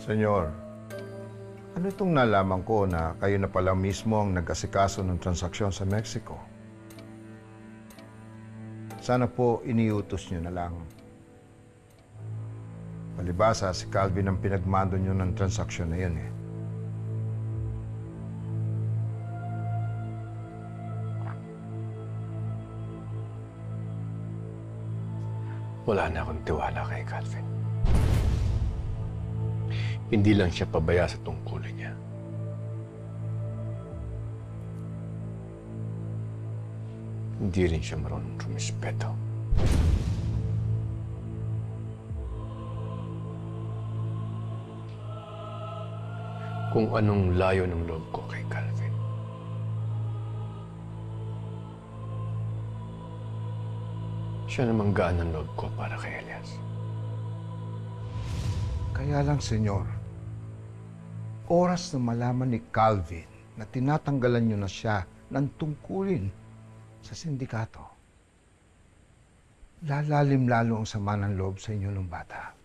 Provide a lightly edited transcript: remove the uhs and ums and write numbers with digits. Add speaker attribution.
Speaker 1: Senyor, ano itong nalaman ko na kayo na pala mismo ang nag-asikaso ng transaksyon sa Mexico? Sana po iniutos nyo na lang. Palibasa, si Calvin ang pinagmando nyo ng transaksyon na yun eh.
Speaker 2: Wala na akong tiwala kay Calvin. Hindi lang siya pabaya sa tungkulin niya. Hindi rin siya marunong rumispeto. Kung anong layo ng loob ko kay Calvin. Siya namang gaan ng loob ko para kay Elias.
Speaker 1: Kaya lang, senyor, oras na malaman ni Calvin na tinatanggalan nyo na siya ng tungkulin sa sindikato, lalalim lalo ang sama ng loob sa inyo ng bata.